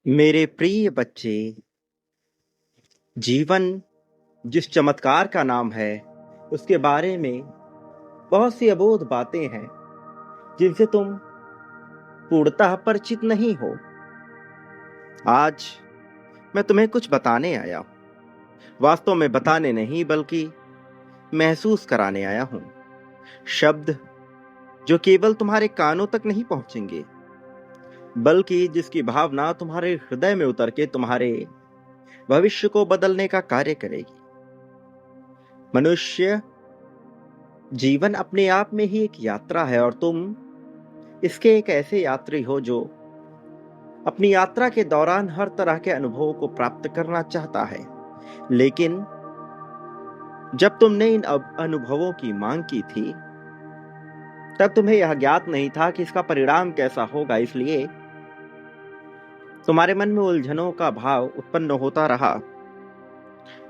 मेरे प्रिय बच्चे, जीवन जिस चमत्कार का नाम है, उसके बारे में बहुत सी अबोध बातें हैं जिनसे तुम पूर्णतः परिचित नहीं हो। आज मैं तुम्हें कुछ बताने आया हूँ। वास्तव में बताने नहीं बल्कि महसूस कराने आया हूँ। शब्द जो केवल तुम्हारे कानों तक नहीं पहुंचेंगे, बल्कि जिसकी भावना तुम्हारे हृदय में उतर के तुम्हारे भविष्य को बदलने का कार्य करेगी। मनुष्य जीवन अपने आप में ही एक यात्रा है और तुम इसके एक ऐसे यात्री हो जो अपनी यात्रा के दौरान हर तरह के अनुभवों को प्राप्त करना चाहता है। लेकिन जब तुमने इन अनुभवों की मांग की थी, तब तुम्हें यह ज्ञात नहीं था कि इसका परिणाम कैसा होगा। इसलिए तुम्हारे मन में उलझनों का भाव उत्पन्न होता रहा।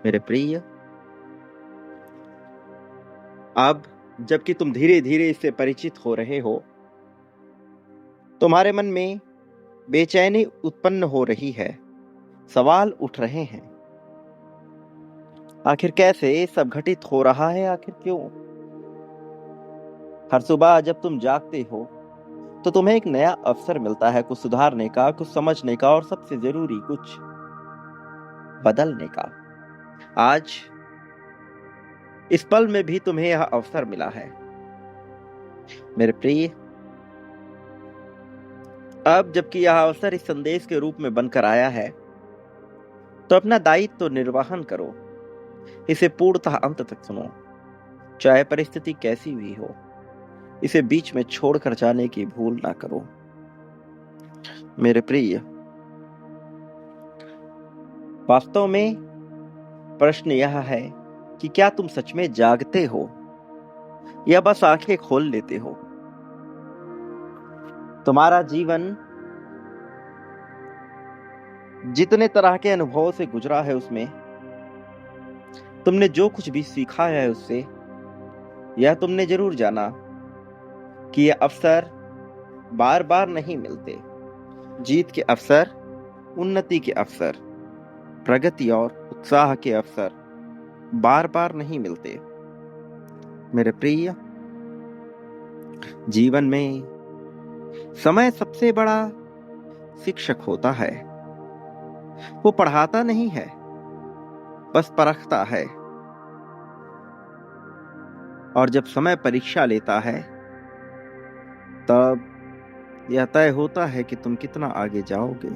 मेरे प्रिय, अब जबकि तुम धीरे धीरे इससे परिचित हो रहे हो, तुम्हारे मन में बेचैनी उत्पन्न हो रही है। सवाल उठ रहे हैं, आखिर कैसे सब घटित हो रहा है, आखिर क्यों? हर सुबह जब तुम जागते हो तो तुम्हें एक नया अवसर मिलता है, कुछ सुधारने का, कुछ समझने का और सबसे जरूरी कुछ बदलने का। आज इस पल में भी तुम्हें यह अवसर मिला है। मेरे प्रिय, अब जबकि यह अवसर इस संदेश के रूप में बनकर आया है, तो अपना दायित्व तो निर्वहन करो। इसे पूर्णतः अंत तक सुनो, चाहे परिस्थिति कैसी भी हो। इसे बीच में छोड़कर जाने की भूल ना करो। मेरे प्रिय, वास्तव में प्रश्न यह है कि क्या तुम सच में जागते हो या बस आंखें खोल लेते हो? तुम्हारा जीवन जितने तरह के अनुभवों से गुजरा है, उसमें तुमने जो कुछ भी सीखा है उससे यह तुमने जरूर जाना कि यह अवसर बार बार नहीं मिलते। जीत के अवसर, उन्नति के अवसर, प्रगति और उत्साह के अवसर बार बार नहीं मिलते। मेरे प्रिय, जीवन में समय सबसे बड़ा शिक्षक होता है। वो पढ़ाता नहीं है, बस परखता है। और जब समय परीक्षा लेता है, तब यह तय होता है कि तुम कितना आगे जाओगे।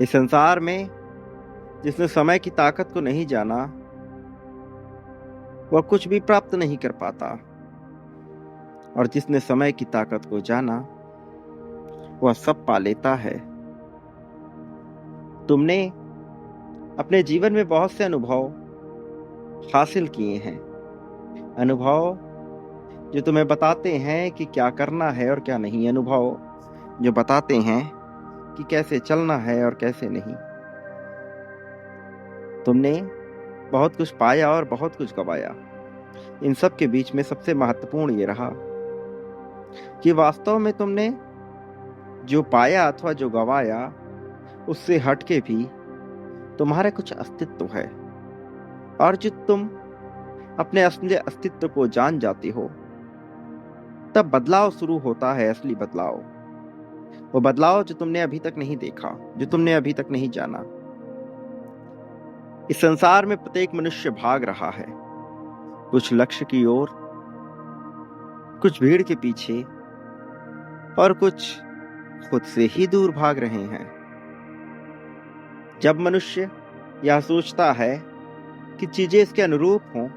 इस संसार में जिसने समय की ताकत को नहीं जाना, वह कुछ भी प्राप्त नहीं कर पाता। और जिसने समय की ताकत को जाना, वह सब पा लेता है। तुमने अपने जीवन में बहुत से अनुभव हासिल किए हैं, अनुभव जो तुम्हें बताते हैं कि क्या करना है और क्या नहीं, अनुभव जो बताते हैं कि कैसे चलना है और कैसे नहीं। तुमने बहुत कुछ पाया और बहुत कुछ गवाया। इन सब के बीच में सबसे महत्वपूर्ण ये रहा कि वास्तव में तुमने जो पाया अथवा जो गवाया, उससे हटके भी तुम्हारा कुछ अस्तित्व है। और जब तुम अपने असली अस्तित्व को जान जाते हो, तब बदलाव शुरू होता है, असली बदलाव। वो बदलाव जो तुमने अभी तक नहीं देखा, जो तुमने अभी तक नहीं जाना। इस संसार में प्रत्येक मनुष्य भाग रहा है, कुछ लक्ष्य की ओर, कुछ भीड़ के पीछे और कुछ खुद से ही दूर भाग रहे हैं। जब मनुष्य यह सोचता है कि चीजें इसके अनुरूप हों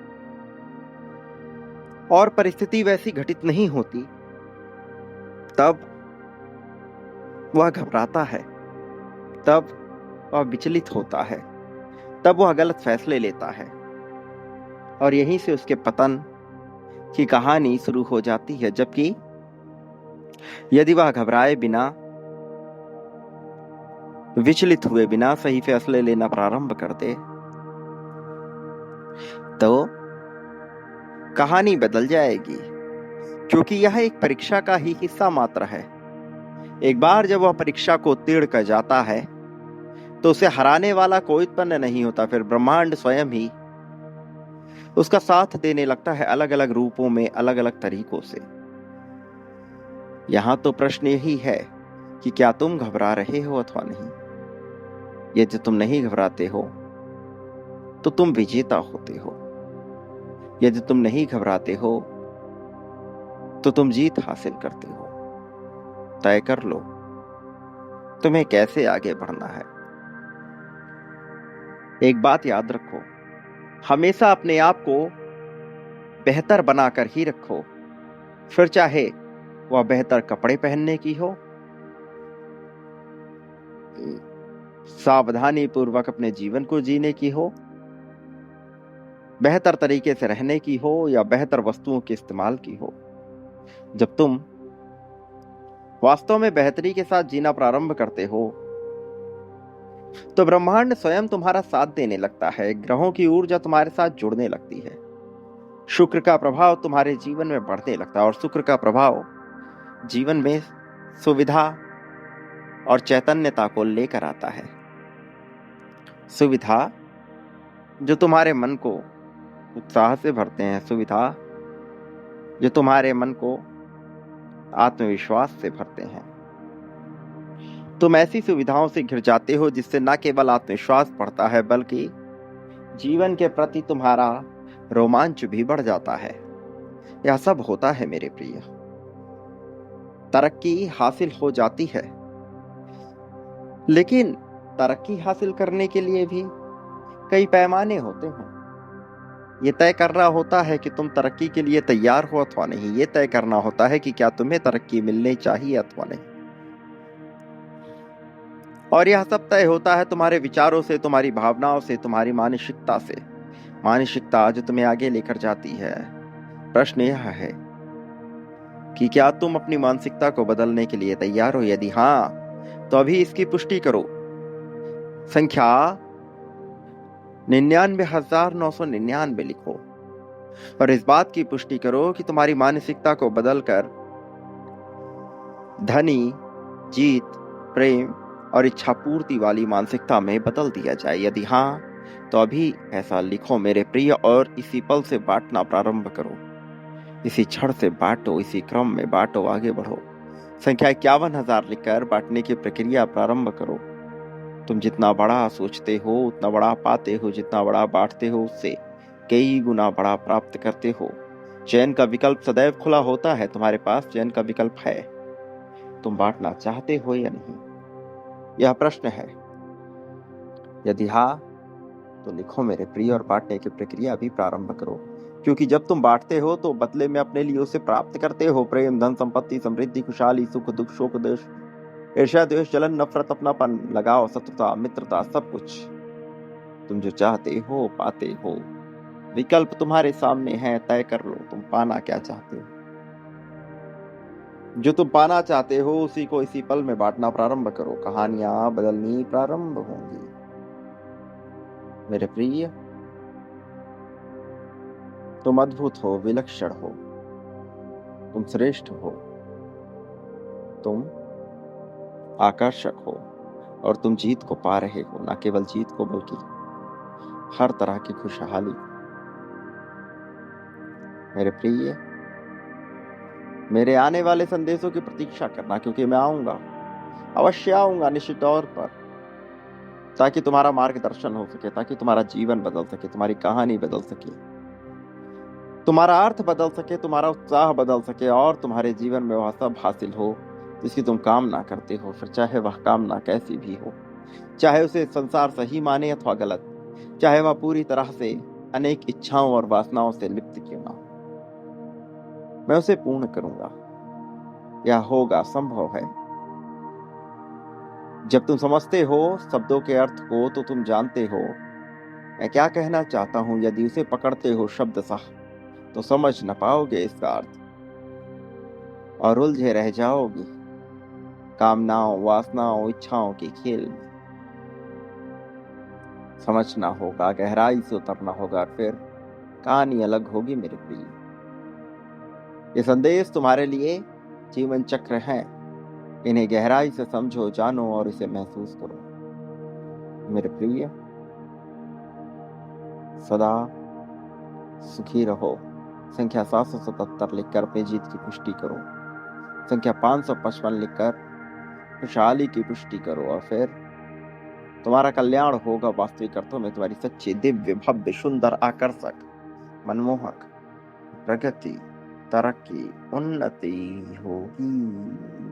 और परिस्थिति वैसी घटित नहीं होती, तब वह घबराता है, तब वह विचलित होता है, तब वह गलत फैसले लेता है। और यहीं से उसके पतन की कहानी शुरू हो जाती है। जबकि यदि वह घबराए बिना, विचलित हुए बिना सही फैसले लेना प्रारंभ कर दे, तो कहानी बदल जाएगी। क्योंकि यह एक परीक्षा का ही हिस्सा मात्र है। एक बार जब वह परीक्षा को उत्तीर्ण कर जाता है तो उसे हराने वाला कोई उत्पन्न नहीं होता। फिर ब्रह्मांड स्वयं ही उसका साथ देने लगता है, अलग अलग रूपों में, अलग अलग तरीकों से। यहां तो प्रश्न यही है कि क्या तुम घबरा रहे हो अथवा नहीं। यदि तुम नहीं घबराते हो तो तुम विजेता होते हो। यदि तुम नहीं घबराते हो तो तुम जीत हासिल करते हो। तय कर लो तुम्हें कैसे आगे बढ़ना है। एक बात याद रखो, हमेशा अपने आप को बेहतर बनाकर ही रखो, फिर चाहे वह बेहतर कपड़े पहनने की हो, सावधानी पूर्वक अपने जीवन को जीने की हो, बेहतर तरीके से रहने की हो, या बेहतर वस्तुओं के इस्तेमाल की हो। जब तुम वास्तव में बेहतरी के साथ जीना प्रारंभ करते हो तो ब्रह्मांड स्वयं तुम्हारा साथ देने लगता है। ग्रहों की ऊर्जा तुम्हारे साथ जुड़ने लगती है। शुक्र का प्रभाव तुम्हारे जीवन में बढ़ने लगता है, और शुक्र का प्रभाव जीवन में सुविधा और चैतन्यता को लेकर आता है। सुविधा जो तुम्हारे मन को उत्साह से भरते हैं, सुविधा जो तुम्हारे मन को आत्मविश्वास से भरते हैं। तुम ऐसी सुविधाओं से घिर जाते हो जिससे न केवल आत्मविश्वास बढ़ता है बल्कि जीवन के प्रति तुम्हारा रोमांच भी बढ़ जाता है। यह सब होता है मेरे प्रिय। तरक्की हासिल हो जाती है, लेकिन तरक्की हासिल करने के लिए भी कई पैमाने होते हैं। यह तय करना होता है कि तुम तरक्की के लिए तैयार हो अथवा नहीं। यह तय करना होता है कि क्या तुम्हें तरक्की मिलनी चाहिए अथवा नहीं। और यह सब तय होता है तुम्हारे विचारों से, तुम्हारी भावनाओं से, तुम्हारी मानसिकता से। मानसिकता जो तुम्हें आगे लेकर जाती है। प्रश्न यह है कि क्या तुम अपनी मानसिकता को बदलने के लिए तैयार हो। यदि हाँ तो अभी इसकी पुष्टि करो। संख्या 99,999 लिखो और इस बात की पुष्टि करो कि तुम्हारी मानसिकता को बदलकर धनी, जीत, प्रेम और इच्छा पूर्ति वाली मानसिकता में बदल दिया जाए। यदि हाँ तो अभी ऐसा लिखो मेरे प्रिय, और इसी पल से बांटना प्रारंभ करो। इसी क्षण से बांटो, इसी क्रम में बांटो, आगे बढ़ो। संख्या 51,000 लिखकर बांटने की प्रक्रिया प्रारंभ करो। तुम जितना बड़ा सोचते हो उतना बड़ा पाते हो, जितना बड़ा बांटते हो उससे कई गुना बड़ा प्राप्त करते हो। चयन का विकल्प सदैव खुला होता है। तुम्हारे पास चयन का विकल्प है। तुम बांटना चाहते हो या नहीं, यह प्रश्न है। यदि हाँ तो लिखो मेरे प्रिय और बांटने की प्रक्रिया भी प्रारंभ करो, क्योंकि जब तुम बांटते हो तो बदले में अपने लिए उसे प्राप्त करते हो। प्रेम, धन, संपत्ति, समृद्धि, खुशहाली, सुख, दुख, शोक, देश, ईर्ष्या, द्वेष, जलन, नफरत, अपनापन, लगाव, शत्रुता, मित्रता, सब कुछ तुम जो चाहते हो पाते हो। विकल्प तुम्हारे सामने है, तय कर लो तुम पाना क्या चाहते हो। जो तुम पाना चाहते हो उसी को इसी पल में बांटना प्रारंभ करो। कहानियां बदलनी प्रारंभ होंगी मेरे प्रिय। तुम अद्भुत हो, विलक्षण हो, तुम श्रेष्ठ हो, तुम आकर्षक हो, और तुम जीत को पा रहे हो। न केवल जीत को बल्कि हर तरह की खुशहाली। मेरे प्रिय, मेरे आने वाले संदेशों की प्रतीक्षा करना, क्योंकि मैं आऊंगा, अवश्य आऊंगा निश्चित तौर पर, ताकि तुम्हारा मार्गदर्शन हो सके, ताकि तुम्हारा जीवन बदल सके, तुम्हारी कहानी बदल सके, तुम्हारा अर्थ बदल सके, तुम्हारा उत्साह बदल सके, और तुम्हारे जीवन में वह सब हासिल हो जिसकी तुम कामना करते हो। फिर चाहे वह कामना कैसी भी हो, चाहे उसे संसार सही माने अथवा गलत, चाहे वह पूरी तरह से अनेक इच्छाओं और वासनाओं से लिप्त क्यों ना हो, मैं उसे पूर्ण करूंगा। यह होगा, संभव है। जब तुम समझते हो शब्दों के अर्थ को तो तुम जानते हो मैं क्या कहना चाहता हूं। यदि उसे पकड़ते हो शब्दशः तो समझ न पाओगे इसका अर्थ और उलझे रह जाओगे कामनाओं, वासनाओं, इच्छाओं के खेल में। समझना होगा, गहराई से उतरना होगा, फिर कहानी अलग होगी मेरे प्रिय। ये संदेश तुम्हारे लिए जीवन चक्र है। इन्हें गहराई से समझो, जानो और इसे महसूस करो। मेरे प्रिय, सदा सुखी रहो। संख्या 777 लिखकर अपनी जीत की पुष्टि करो। संख्या 555 लिखकर खुशहाली की पुष्टि करो, और फिर तुम्हारा कल्याण होगा। वास्तविक अर्थों में तुम्हारी सच्ची, दिव्य, भव्य, सुंदर, आकर्षक, मनमोहक प्रगति, तरक्की, उन्नति होगी।